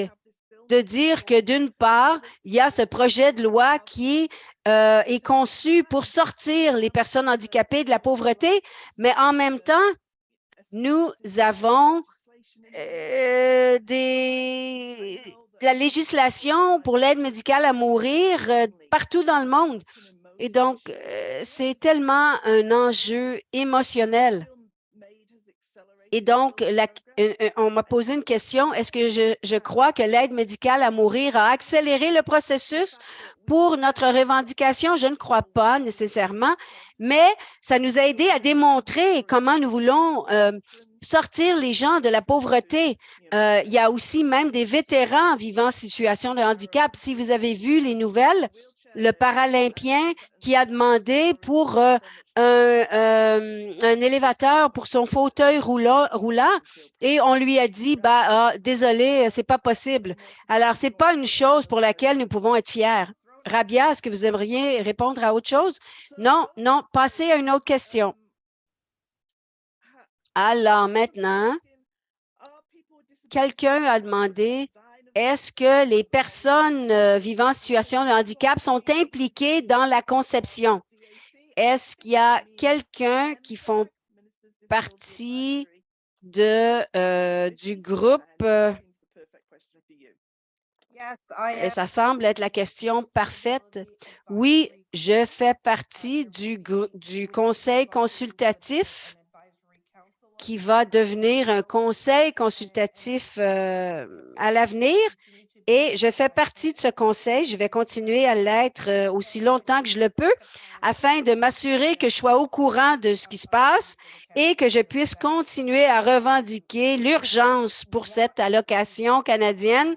de dire que d'une part, il y a ce projet de loi qui est conçu pour sortir les personnes handicapées de la pauvreté, mais en même temps, nous avons la législation pour l'aide médicale à mourir partout dans le monde. Et donc, c'est tellement un enjeu émotionnel. Et donc, on m'a posé une question, est-ce que je crois que l'aide médicale à mourir a accéléré le processus pour notre revendication? Je ne crois pas nécessairement, mais ça nous a aidé à démontrer comment nous voulons sortir les gens de la pauvreté. Il y a aussi même des vétérans vivant en situation de handicap. Si vous avez vu les nouvelles, le Paralympien qui a demandé pour un élévateur pour son fauteuil roulant et on lui a dit, désolé, c'est pas possible. Alors, c'est pas une chose pour laquelle nous pouvons être fiers. Rabia, est-ce que vous aimeriez répondre à autre chose? Non, non, passez à une autre question. Alors, maintenant, quelqu'un a demandé, est-ce que les personnes vivant en situation de handicap sont impliquées dans la conception? Est-ce qu'il y a quelqu'un qui font partie du groupe? Ça semble être la question parfaite. Oui, je fais partie du conseil consultatif qui va devenir un conseil consultatif à l'avenir. Et je fais partie de ce conseil. Je vais continuer à l'être aussi longtemps que je le peux afin de m'assurer que je sois au courant de ce qui se passe et que je puisse continuer à revendiquer l'urgence pour cette allocation canadienne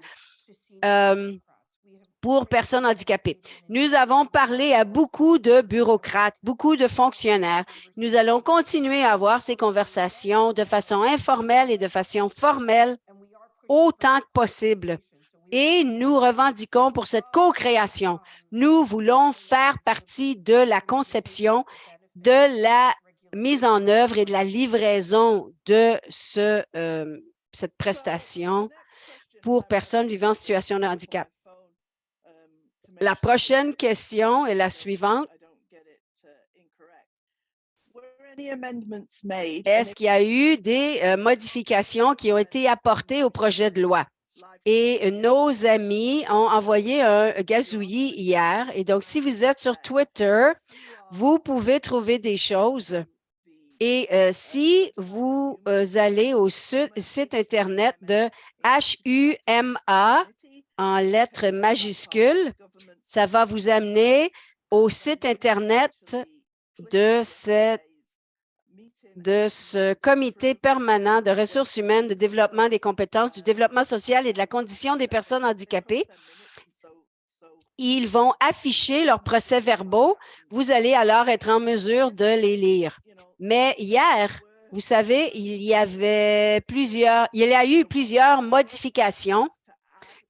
pour personnes handicapées. Nous avons parlé à beaucoup de bureaucrates, beaucoup de fonctionnaires. Nous allons continuer à avoir ces conversations de façon informelle et de façon formelle autant que possible. Et nous revendiquons pour cette co-création. Nous voulons faire partie de la conception, de la mise en œuvre et de la livraison de cette prestation pour personnes vivant en situation de handicap. La prochaine question est la suivante. Est-ce qu'il y a eu des modifications qui ont été apportées au projet de loi? Et nos amis ont envoyé un gazouillis hier. Et donc, si vous êtes sur Twitter, vous pouvez trouver des choses. Et si vous allez au site Internet de HUMA en lettres majuscules, ça va vous amener au site Internet de ce comité permanent de ressources humaines, de développement des compétences, du développement social et de la condition des personnes handicapées. Ils vont afficher leurs procès-verbaux. Vous allez alors être en mesure de les lire. Mais hier, vous savez, il y a eu plusieurs modifications.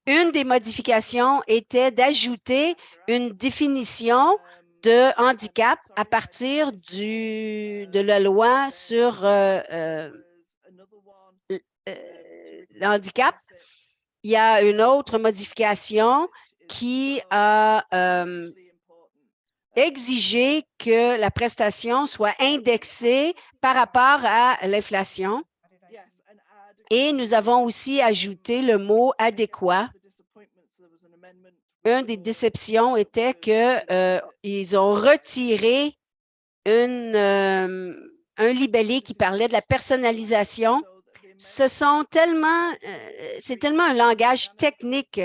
Une des modifications était d'ajouter une définition de handicap à partir de la loi sur le handicap. Il y a une autre modification qui a exigé que la prestation soit indexée par rapport à l'inflation. Et nous avons aussi ajouté le mot « adéquat ». Une des déceptions était qu'ils ont retiré un libellé qui parlait de la personnalisation. C'est tellement un langage technique.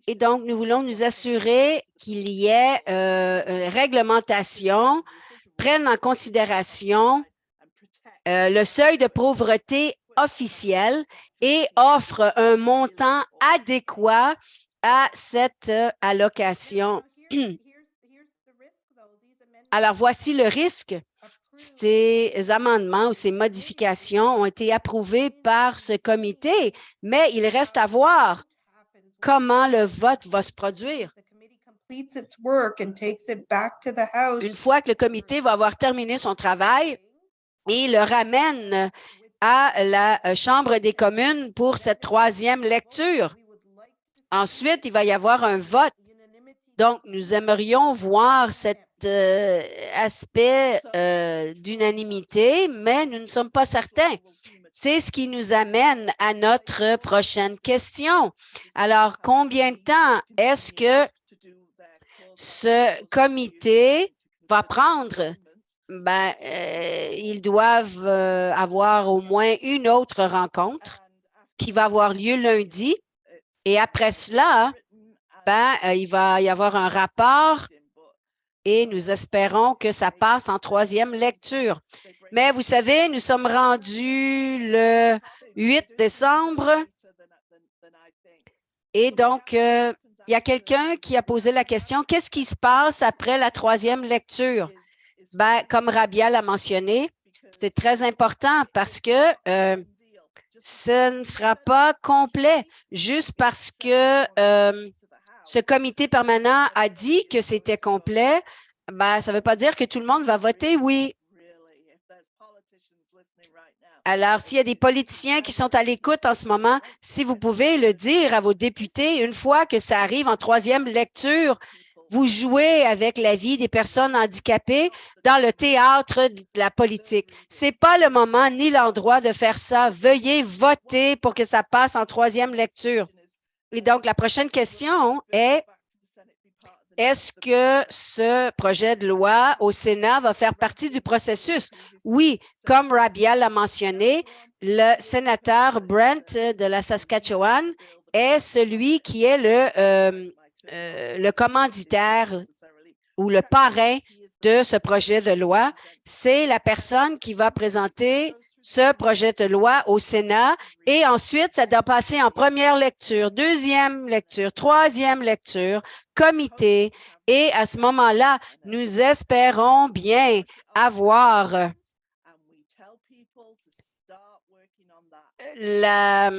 Et donc, nous voulons nous assurer qu'il y ait une réglementation, prenne en considération le seuil de pauvreté officiel et offre un montant adéquat à cette allocation. Alors, voici le risque. Ces amendements ou ces modifications ont été approuvés par ce comité, mais il reste à voir comment le vote va se produire. Une fois que le comité va avoir terminé son travail, et le ramène à la Chambre des communes pour cette troisième lecture. Ensuite, il va y avoir un vote. Donc, nous aimerions voir cet aspect d'unanimité, mais nous ne sommes pas certains. C'est ce qui nous amène à notre prochaine question. Alors, combien de temps est-ce que ce comité va prendre? Ils doivent avoir au moins une autre rencontre qui va avoir lieu lundi. Et après cela, il va y avoir un rapport et nous espérons que ça passe en troisième lecture. Mais vous savez, nous sommes rendus le 8 décembre et donc, il y a quelqu'un qui a posé la question, qu'est-ce qui se passe après la troisième lecture? Ben, comme Rabia l'a mentionné, c'est très important parce que ce ne sera pas complet juste parce que ce comité permanent a dit que c'était complet. Ben, ça ne veut pas dire que tout le monde va voter oui. Alors, s'il y a des politiciens qui sont à l'écoute en ce moment, si vous pouvez le dire à vos députés, une fois que ça arrive en troisième lecture, vous jouez avec la vie des personnes handicapées dans le théâtre de la politique. Ce n'est pas le moment ni l'endroit de faire ça. Veuillez voter pour que ça passe en troisième lecture. Et donc, la prochaine question est, est-ce que ce projet de loi au Sénat va faire partie du processus? Oui, comme Rabia l'a mentionné, le sénateur Brent de la Saskatchewan est celui qui est le commanditaire ou le parrain de ce projet de loi. C'est la personne qui va présenter ce projet de loi au Sénat et ensuite, ça doit passer en première lecture, deuxième lecture, troisième lecture, comité. Et à ce moment-là, nous espérons bien avoir la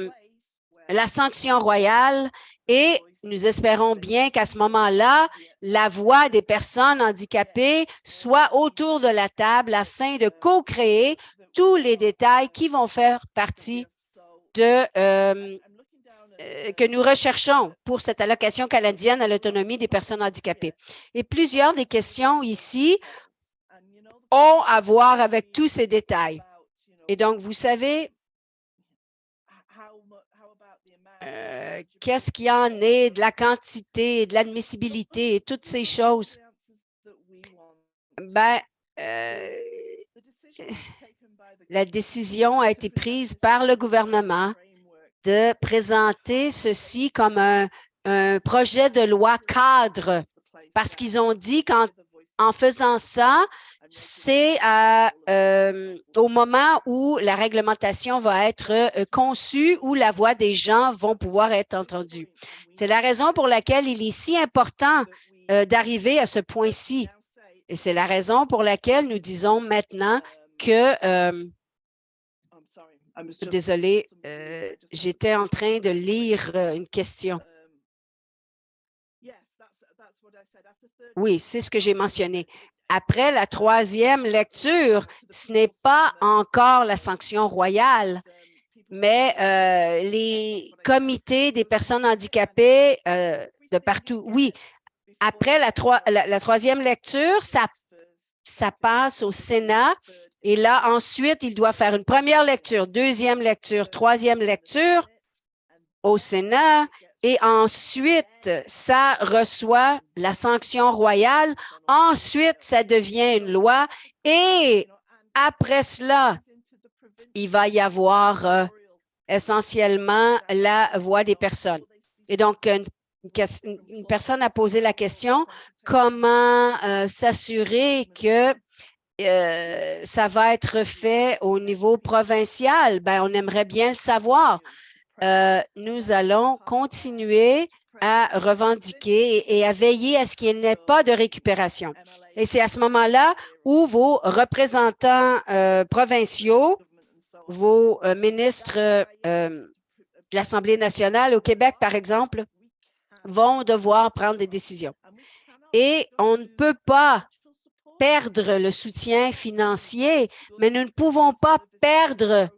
sanction royale et nous espérons bien qu'à ce moment-là, la voix des personnes handicapées soit autour de la table afin de co-créer tous les détails qui vont faire partie de que nous recherchons pour cette allocation canadienne à l'autonomie des personnes handicapées. Et plusieurs des questions ici ont à voir avec tous ces détails. Et donc, vous savez, qu'est-ce qu'il y en est de la quantité, de l'admissibilité et toutes ces choses? Ben, la décision a été prise par le gouvernement de présenter ceci comme un projet de loi cadre parce qu'ils ont dit qu'en faisant ça, c'est au moment où la réglementation va être conçue, où la voix des gens vont pouvoir être entendue. C'est la raison pour laquelle il est si important d'arriver à ce point-ci. Et c'est la raison pour laquelle nous disons maintenant que désolée, j'étais en train de lire une question. Oui, c'est ce que j'ai mentionné. Après la troisième lecture, ce n'est pas encore la sanction royale, mais les comités des personnes handicapées de partout, oui. Après la troisième lecture, ça passe au Sénat. Et là, ensuite, il doit faire une première lecture, deuxième lecture, troisième lecture au Sénat. Et ensuite, ça reçoit la sanction royale. Ensuite, ça devient une loi. Et après cela, il va y avoir essentiellement la voix des personnes. Et donc, une personne a posé la question, comment s'assurer que ça va être fait au niveau provincial? Ben, on aimerait bien le savoir. Nous allons continuer à revendiquer et à veiller à ce qu'il n'y ait pas de récupération. Et c'est à ce moment-là où vos représentants provinciaux, vos ministres de l'Assemblée nationale au Québec, par exemple, vont devoir prendre des décisions. Et on ne peut pas perdre le soutien financier, mais nous ne pouvons pas perdre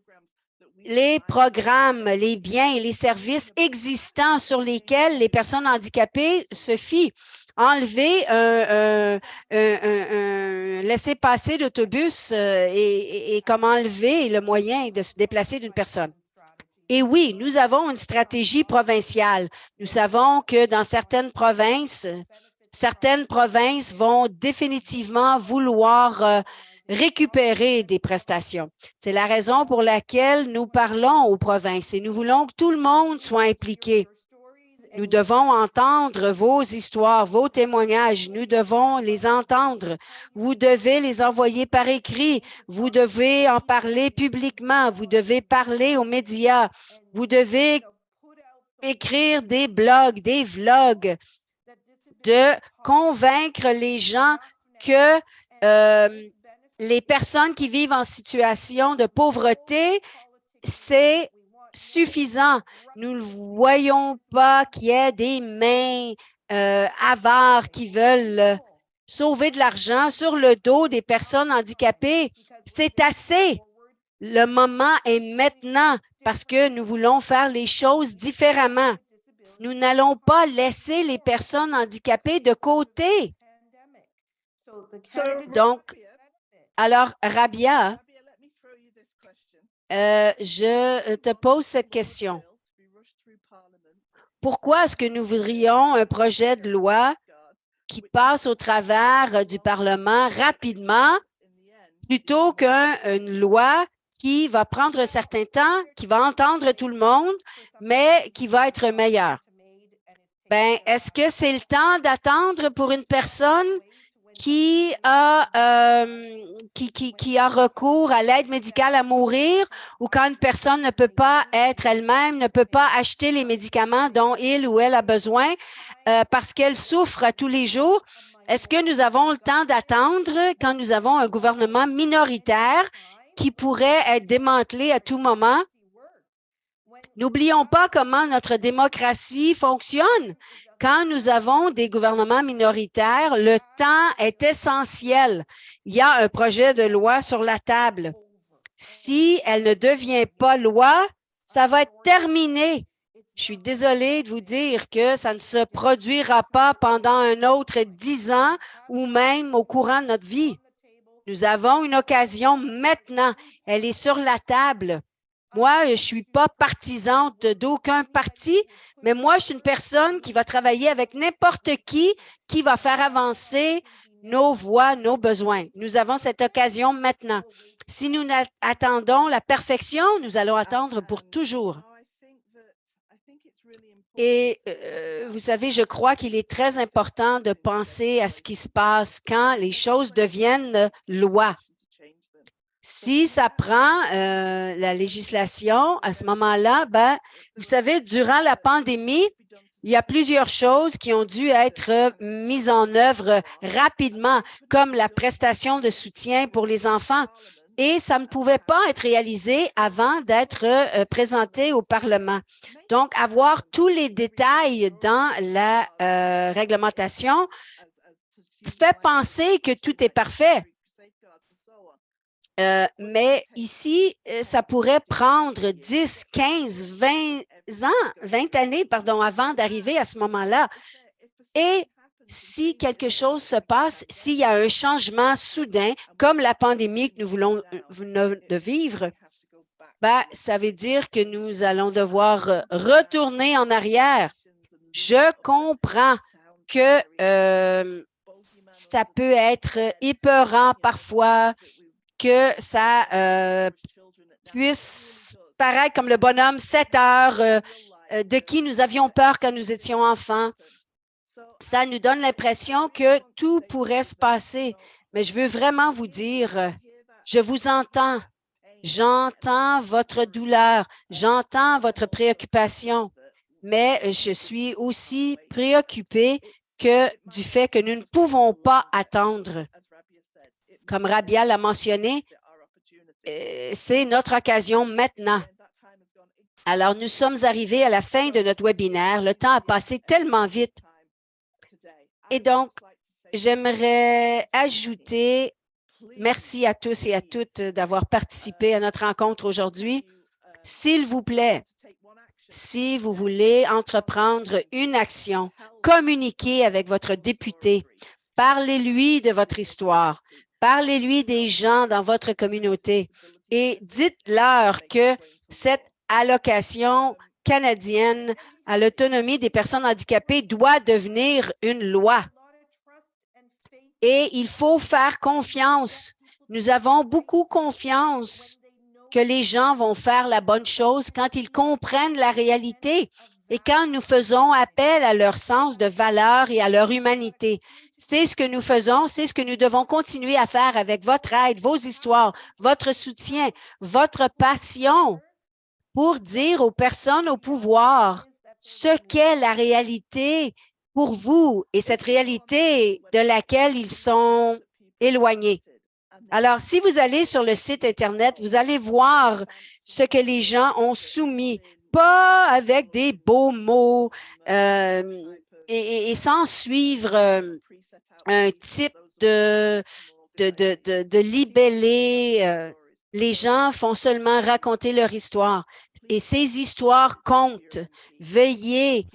les programmes, les biens et les services existants sur lesquels les personnes handicapées se fient. Enlever un laisser-passer d'autobus et comme enlever le moyen de se déplacer d'une personne. Et oui, nous avons une stratégie provinciale. Nous savons que dans certaines provinces vont définitivement vouloir récupérer des prestations. C'est la raison pour laquelle nous parlons aux provinces et nous voulons que tout le monde soit impliqué. Nous devons entendre vos histoires, vos témoignages. Nous devons les entendre. Vous devez les envoyer par écrit. Vous devez en parler publiquement. Vous devez parler aux médias. Vous devez écrire des blogs, des vlogs, de convaincre les gens que les personnes qui vivent en situation de pauvreté, c'est suffisant. Nous ne voyons pas qu'il y ait des mains avares qui veulent sauver de l'argent sur le dos des personnes handicapées. C'est assez. Le moment est maintenant parce que nous voulons faire les choses différemment. Nous n'allons pas laisser les personnes handicapées de côté. Donc, alors, Rabia, je te pose cette question. Pourquoi est-ce que nous voudrions un projet de loi qui passe au travers du Parlement rapidement plutôt qu'une loi qui va prendre un certain temps, qui va entendre tout le monde, mais qui va être meilleure? Ben, est-ce que c'est le temps d'attendre pour une personne qui a recours à l'aide médicale à mourir ou quand une personne ne peut pas être elle-même, ne peut pas acheter les médicaments dont il ou elle a besoin parce qu'elle souffre tous les jours? Est-ce que nous avons le temps d'attendre quand nous avons un gouvernement minoritaire qui pourrait être démantelé à tout moment? N'oublions pas comment notre démocratie fonctionne. Quand nous avons des gouvernements minoritaires, le temps est essentiel. Il y a un projet de loi sur la table. Si elle ne devient pas loi, ça va être terminé. Je suis désolée de vous dire que ça ne se produira pas pendant un autre 10 ans ou même au courant de notre vie. Nous avons une occasion maintenant. Elle est sur la table. Moi, je ne suis pas partisante d'aucun parti, mais moi, je suis une personne qui va travailler avec n'importe qui va faire avancer nos voix, nos besoins. Nous avons cette occasion maintenant. Si nous attendons la perfection, nous allons attendre pour toujours. Et vous savez, je crois qu'il est très important de penser à ce qui se passe quand les choses deviennent loi. Si ça prend la législation, à ce moment-là, ben, vous savez, durant la pandémie, il y a plusieurs choses qui ont dû être mises en œuvre rapidement, comme la prestation de soutien pour les enfants. Et ça ne pouvait pas être réalisé avant d'être présenté au Parlement. Donc, avoir tous les détails dans la réglementation fait penser que tout est parfait. Mais ici, ça pourrait prendre 10, 15, 20 années, avant d'arriver à ce moment-là. Et si quelque chose se passe, s'il y a un changement soudain, comme la pandémie que nous venons de vivre, ben, ça veut dire que nous allons devoir retourner en arrière. Je comprends que ça peut être épeurant parfois, que ça puisse paraître comme le bonhomme 7 heures de qui nous avions peur quand nous étions enfants. Ça nous donne l'impression que tout pourrait se passer. Mais je veux vraiment vous dire, je vous entends. J'entends votre douleur. J'entends votre préoccupation. Mais je suis aussi préoccupée du fait que nous ne pouvons pas attendre. Comme Rabia l'a mentionné, c'est notre occasion maintenant. Alors, nous sommes arrivés à la fin de notre webinaire. Le temps a passé tellement vite. Et donc, j'aimerais ajouter merci à tous et à toutes d'avoir participé à notre rencontre aujourd'hui. S'il vous plaît, si vous voulez entreprendre une action, communiquez avec votre député. Parlez-lui de votre histoire. Parlez-lui des gens dans votre communauté et dites-leur que cette allocation canadienne à l'autonomie des personnes handicapées doit devenir une loi. Et il faut faire confiance. Nous avons beaucoup confiance que les gens vont faire la bonne chose quand ils comprennent la réalité et quand nous faisons appel à leur sens de valeur et à leur humanité. C'est ce que nous faisons, c'est ce que nous devons continuer à faire avec votre aide, vos histoires, votre soutien, votre passion pour dire aux personnes au pouvoir ce qu'est la réalité pour vous et cette réalité de laquelle ils sont éloignés. Alors, si vous allez sur le site Internet, vous allez voir ce que les gens ont soumis, pas avec des beaux mots et sans suivre un type de libellé. Les gens font seulement raconter leur histoire et ces histoires comptent. Veuillez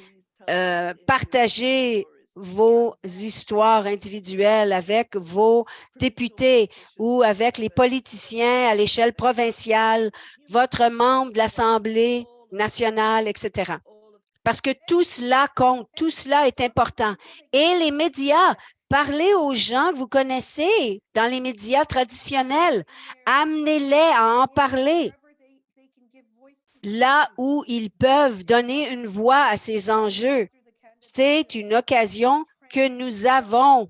partager vos histoires individuelles avec vos députés ou avec les politiciens à l'échelle provinciale, votre membre de l'Assemblée nationale, etc. Parce que tout cela compte, tout cela est important. Et les médias, parlez aux gens que vous connaissez dans les médias traditionnels, amenez-les à en parler là où ils peuvent donner une voix à ces enjeux. C'est une occasion que nous avons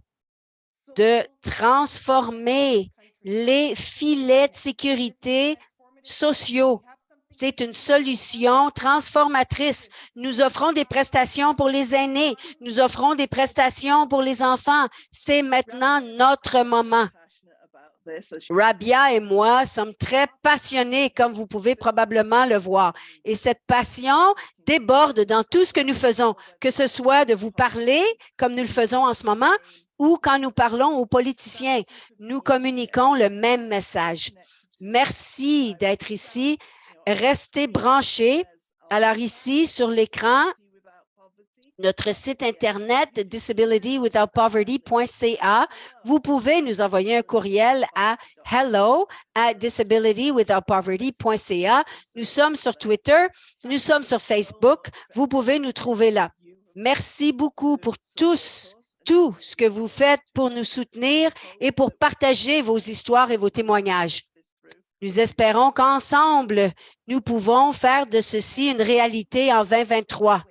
de transformer les filets de sécurité sociaux. C'est une solution transformatrice. Nous offrons des prestations pour les aînés. Nous offrons des prestations pour les enfants. C'est maintenant notre moment. Rabia et moi sommes très passionnés, comme vous pouvez probablement le voir. Et cette passion déborde dans tout ce que nous faisons, que ce soit de vous parler, comme nous le faisons en ce moment, ou quand nous parlons aux politiciens. Nous communiquons le même message. Merci d'être ici. Restez branchés. Alors ici, sur l'écran, notre site Internet disabilitywithoutpoverty.ca. Vous pouvez nous envoyer un courriel à hello@disabilitywithoutpoverty.ca. Nous sommes sur Twitter, nous sommes sur Facebook. Vous pouvez nous trouver là. Merci beaucoup pour tout ce que vous faites pour nous soutenir et pour partager vos histoires et vos témoignages. Nous espérons qu'ensemble, nous pouvons faire de ceci une réalité en 2023.